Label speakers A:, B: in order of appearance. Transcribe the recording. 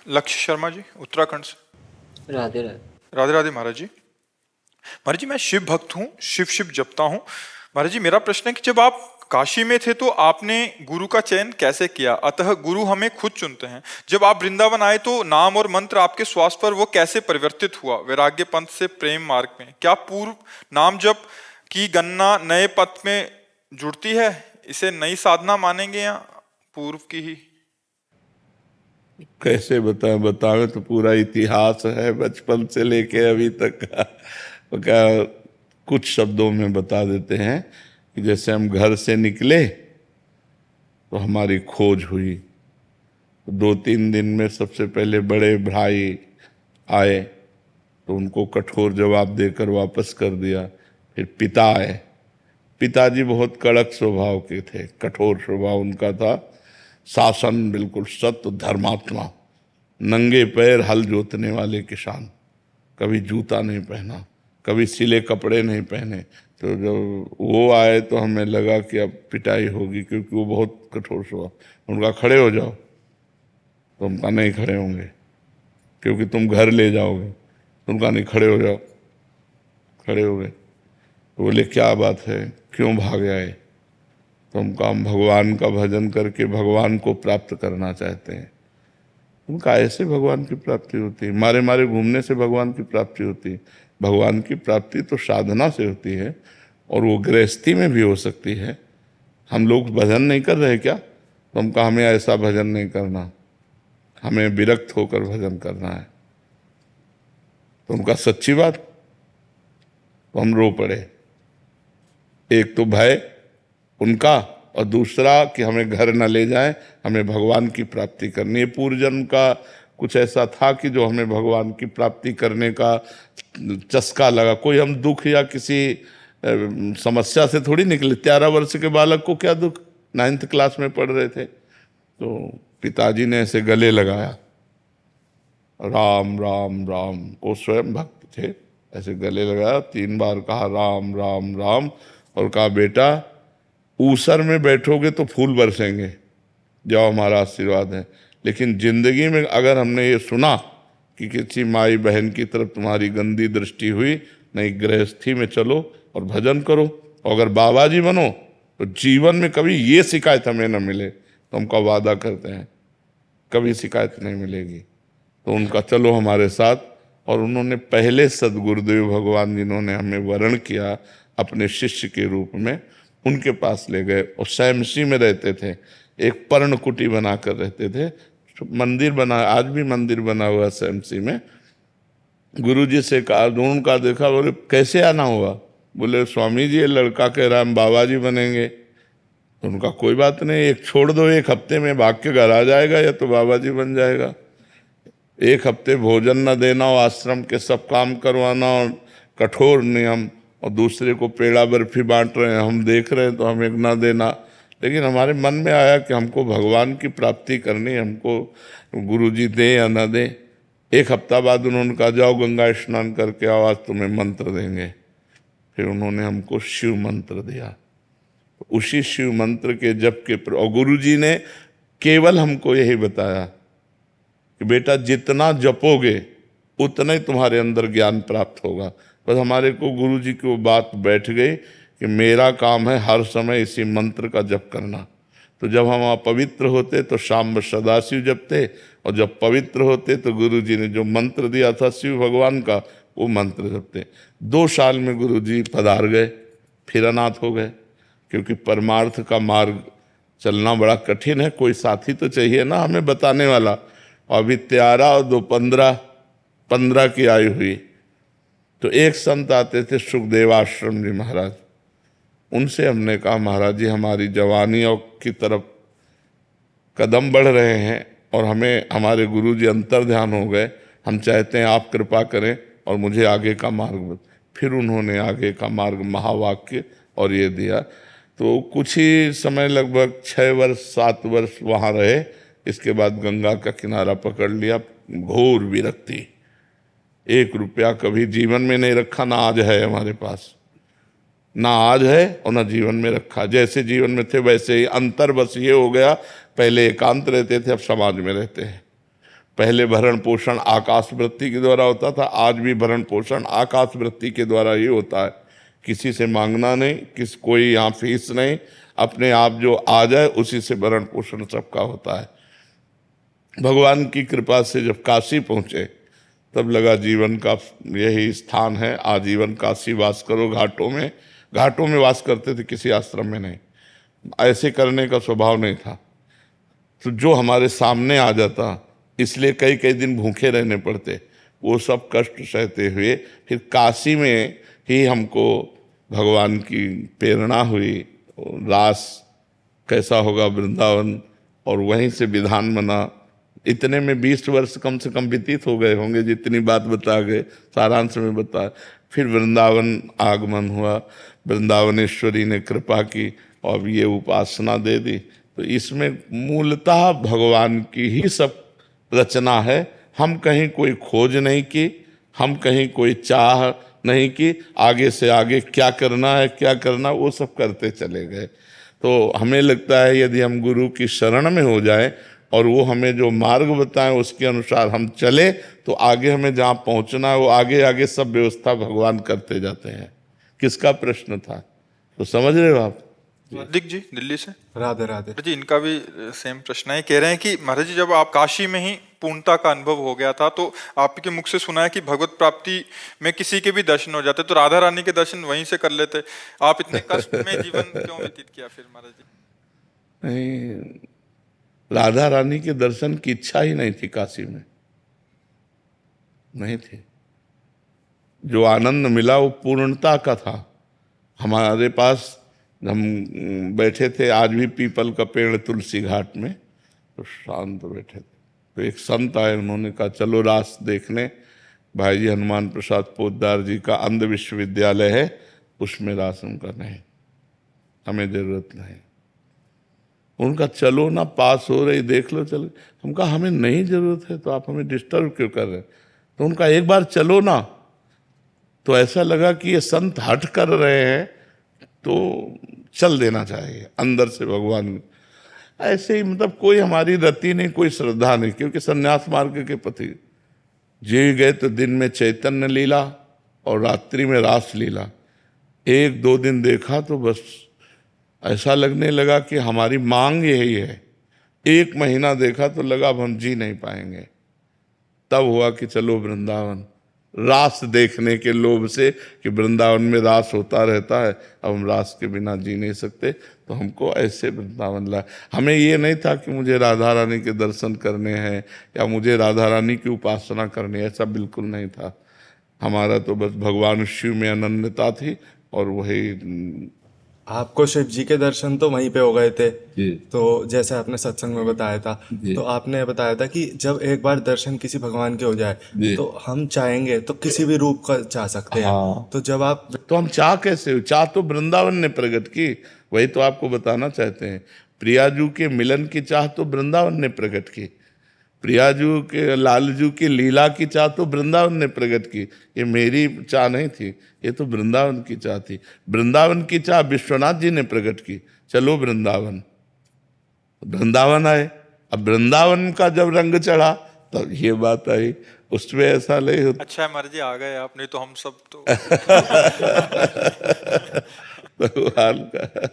A: लक्ष्य शर्मा जी, उत्तराखंड से।
B: राधे राधे।
A: राधे राधे महाराज जी। महाराज जी, मैं शिव भक्त हूँ, शिव शिव जपता हूँ। महाराज जी, मेरा प्रश्न है कि जब आप काशी में थे तो आपने गुरु का चयन कैसे किया? अतः गुरु हमें खुद चुनते हैं। जब आप वृंदावन आए तो नाम और मंत्र आपके श्वास पर वो कैसे परिवर्तित हुआ? वैराग्य पंथ से प्रेम मार्ग में क्या पूर्व नाम जप की गणना नए पथ में जुड़ती है? इसे नई साधना मानेंगे या पूर्व की ही?
C: कैसे बतावे तो पूरा इतिहास है बचपन से लेके अभी तक का। तो क्या कुछ शब्दों में बता देते हैं कि जैसे हम घर से निकले तो हमारी खोज हुई। तो 2-3 दिन में सबसे पहले बड़े भाई आए तो उनको कठोर जवाब देकर वापस कर दिया। फिर पिता आए। पिताजी बहुत कड़क स्वभाव के थे, कठोर स्वभाव उनका था। शासन बिल्कुल सत्य धर्मात्मा, नंगे पैर हल जोतने वाले किसान, कभी जूता नहीं पहना, कभी सिले कपड़े नहीं पहने। तो जब वो आए तो हमें लगा कि अब पिटाई होगी, क्योंकि वो बहुत कठोर स्वभाव। उनका खड़े हो जाओ, तो उनका नहीं खड़े होंगे क्योंकि तुम घर ले जाओगे। तो उनका नहीं, खड़े हो जाओ। खड़े हो गए तो बोले क्या बात है, क्यों भाग आए? तो हम भगवान का भजन करके भगवान को प्राप्त करना चाहते हैं। उनका ऐसे भगवान की प्राप्ति होती है, मारे मारे घूमने से भगवान की प्राप्ति होती है। भगवान की प्राप्ति तो साधना से होती है, और वो गृहस्थी में भी हो सकती है। हम लोग भजन नहीं कर रहे क्या? तो हम कहा हमें ऐसा भजन नहीं करना, हमें विरक्त होकर भजन करना है। तो उनका सच्ची बात, तो हम रो पड़े। एक तो भय उनका, और दूसरा कि हमें घर न ले जाएं, हमें भगवान की प्राप्ति करनी है। पूर्व जन्म का कुछ ऐसा था कि जो हमें भगवान की प्राप्ति करने का चस्का लगा। कोई हम दुख या किसी समस्या से थोड़ी निकले। 13 वर्ष के बालक को क्या दुख, 9th क्लास में पढ़ रहे थे। तो पिताजी ने ऐसे गले लगाया, राम राम राम। वो स्वयं भक्त थे, ऐसे गले लगाया, 3 बार कहा राम राम राम, और कहा बेटा ऊसर में बैठोगे तो फूल बरसेंगे, जाओ हमारा आशीर्वाद है। लेकिन जिंदगी में अगर हमने ये सुना कि किसी माई बहन की तरफ तुम्हारी गंदी दृष्टि हुई, नहीं, गृहस्थी में चलो और भजन करो, और अगर बाबा जी बनो तो जीवन में कभी ये शिकायत हमें न मिले। तो हमका वादा करते हैं कभी शिकायत नहीं मिलेगी। तो उनका चलो हमारे साथ। और उन्होंने पहले सदगुरुदेव भगवान जिन्होंने हमें वर्ण किया अपने शिष्य के रूप में, उनके पास ले गए। और सैमसी में रहते थे, एक पर्णकुटी बना कर रहते थे। मंदिर बना, आज भी मंदिर बना हुआ सैमसी में। गुरुजी से कहा, उनका देखा, बोले कैसे आना हुआ? बोले स्वामी जी ये लड़का कह रहा हम बाबा जी बनेंगे। तो उनका कोई बात नहीं, एक छोड़ दो, 1 हफ्ते में भाग के घर आ जाएगा या तो बाबा जी बन जाएगा। 1 हफ्ते भोजन न देना और आश्रम के सब काम करवाना और कठोर नियम, और दूसरे को पेड़ा बर्फी बांट रहे हैं, हम देख रहे हैं तो हमें ना देना। लेकिन हमारे मन में आया कि हमको भगवान की प्राप्ति करनी, हमको गुरुजी दें या ना दें। 1 हफ्ता बाद उन्होंने कहा जाओ गंगा स्नान करके आओ, आज तुम्हें मंत्र देंगे। फिर उन्होंने हमको शिव मंत्र दिया। उसी शिव मंत्र के जप के और गुरुजी ने केवल हमको यही बताया कि बेटा जितना जपोगे उतना ही तुम्हारे अंदर ज्ञान प्राप्त होगा। बस हमारे को गुरुजी की वो बात बैठ गई कि मेरा काम है हर समय इसी मंत्र का जप करना। तो जब हम अपवित्र होते तो शाम सदाशिव जपते, और जब पवित्र होते तो गुरुजी ने जो मंत्र दिया था शिव भगवान का, वो मंत्र जपते। 2 साल में गुरुजी पधार गए, फिर अनाथ हो गए। क्योंकि परमार्थ का मार्ग चलना बड़ा कठिन है, कोई साथी तो चाहिए ना हमें बताने वाला। अभी 13 और 2 15 की आयु हुई तो एक संत आते थे सुखदेव आश्रम जी महाराज। उनसे हमने कहा महाराज जी हमारी जवानी और की तरफ कदम बढ़ रहे हैं और हमें हमारे गुरुजी अंतर ध्यान हो गए, हम चाहते हैं आप कृपा करें और मुझे आगे का मार्ग। फिर उन्होंने आगे का मार्ग महावाक्य और ये दिया। तो कुछ ही समय लगभग 6 वर्ष 7 वर्ष वहाँ रहे। इसके बाद गंगा का किनारा पकड़ लिया। घोर विरक्ति, 1 रुपया कभी जीवन में नहीं रखा, ना आज है हमारे पास, ना आज है और ना जीवन में रखा। जैसे जीवन में थे वैसे ही। अंतर बस ये हो गया, पहले एकांत रहते थे, अब समाज में रहते हैं। पहले भरण पोषण आकाश वृत्ति के द्वारा होता था, आज भी भरण पोषण आकाश वृत्ति के द्वारा ही होता है। किसी से मांगना नहीं, कोई यहाँ फीस नहीं, अपने आप जो आ जाए उसी से भरण पोषण सबका होता है। भगवान की कृपा से जब काशी पहुँचे तब लगा जीवन का यही स्थान है, आजीवन काशी वास करो। घाटों में वास करते थे, किसी आश्रम में नहीं। ऐसे करने का स्वभाव नहीं था। तो जो हमारे सामने आ जाता, इसलिए कई कई दिन भूखे रहने पड़ते। वो सब कष्ट सहते हुए फिर काशी में ही हमको भगवान की प्रेरणा हुई। रास कैसा होगा वृंदावन, और वहीं से विधान बना। इतने में 20 वर्ष कम से कम व्यतीत हो गए होंगे, जितनी बात बता गए सारांश में बता। फिर वृंदावन आगमन हुआ, वृंदावनेश्वरी ने कृपा की और ये उपासना दे दी। तो इसमें मूलतः भगवान की ही सब रचना है। हम कहीं कोई खोज नहीं की, हम कहीं कोई चाह नहीं की, आगे से आगे क्या करना वो सब करते चले गए। तो हमें लगता है यदि हम गुरु की शरण में हो जाएं और वो हमें जो मार्ग बताएं उसके अनुसार हम चले, तो आगे हमें जहाँ पहुँचना है वो आगे आगे सब व्यवस्था भगवान करते जाते हैं। किसका प्रश्न था, तो समझ रहे हो आप?
A: हार्दिक जी दिल्ली से।
B: राधे राधे
A: जी, इनका भी सेम प्रश्न है। कह रहे हैं कि महाराज जी, जब आप काशी में ही पूर्णता का अनुभव हो गया था, तो आपके मुख से सुना है कि भगवत प्राप्ति में किसी के भी दर्शन हो जाते, तो राधा रानी के दर्शन वहीं से कर लेते। आप इतने कष्ट में जीवन क्यों व्यतीत किया फिर महाराज जी?
C: नहीं, राधा रानी के दर्शन की इच्छा ही नहीं थी, काशी में नहीं थी। जो आनंद मिला वो पूर्णता का था। हमारे पास हम बैठे थे, आज भी पीपल का पेड़ तुलसी घाट में, तो शांत बैठे थे। तो एक संत आए, उन्होंने कहा चलो रास देखने। भाई जी हनुमान प्रसाद पोद्दार जी का अंध विश्वविद्यालय है, उसमें रास। उनका नहीं, हमें जरूरत नहीं। उनका चलो ना, पास हो रही देख लो, चलो। हम कहा हमें नहीं जरूरत है, तो आप हमें डिस्टर्ब क्यों कर रहे हैं? तो उनका एक बार चलो ना। तो ऐसा लगा कि ये संत हट कर रहे हैं, तो चल देना चाहिए अंदर से भगवान। ऐसे ही मतलब कोई हमारी रति नहीं, कोई श्रद्धा नहीं, क्योंकि संन्यास मार्ग के पति जी गए तो दिन में चैतन्य लीला और रात्रि में रास लीला। 1-2 दिन देखा तो बस ऐसा लगने लगा कि हमारी मांग यही है। 1 महीना देखा तो लगा अब हम जी नहीं पाएंगे। तब हुआ कि चलो वृंदावन, रास देखने के लोभ से कि वृंदावन में रास होता रहता है, अब हम रास के बिना जी नहीं सकते, तो हमको ऐसे वृंदावन ला। हमें ये नहीं था कि मुझे राधा रानी के दर्शन करने हैं या मुझे राधा रानी की उपासना करनी है, ऐसा बिल्कुल नहीं था। हमारा तो बस भगवान शिव में अनन्यता थी, और वही।
B: आपको शिव जी के दर्शन तो वहीं पे हो गए थे।
D: जी।
B: तो जैसे आपने सत्संग में बताया था, तो आपने बताया था कि जब एक बार दर्शन किसी भगवान के हो जाए तो हम चाहेंगे तो किसी भी रूप का चाह सकते हैं।
C: हाँ।
B: तो जब आप
C: तो हम चाह कैसे, चाह तो वृंदावन ने प्रकट की, वही तो आपको बताना चाहते हैं। प्रियाजू के मिलन की चाह तो वृंदावन ने प्रकट की, प्रियाजू के लालजू की लीला की चाह तो वृंदावन ने प्रकट की। ये मेरी चाह नहीं थी, ये तो वृंदावन की चाह थी। वृंदावन की चाह विश्वनाथ जी ने प्रकट की, चलो वृंदावन। वृंदावन आए, अब वृंदावन का जब रंग चढ़ा तब ये बात आई। उसमें ऐसा नहीं होता।
A: अच्छा है महाराज जी आ गए आप, नहीं तो हम सब तो
C: भगवान का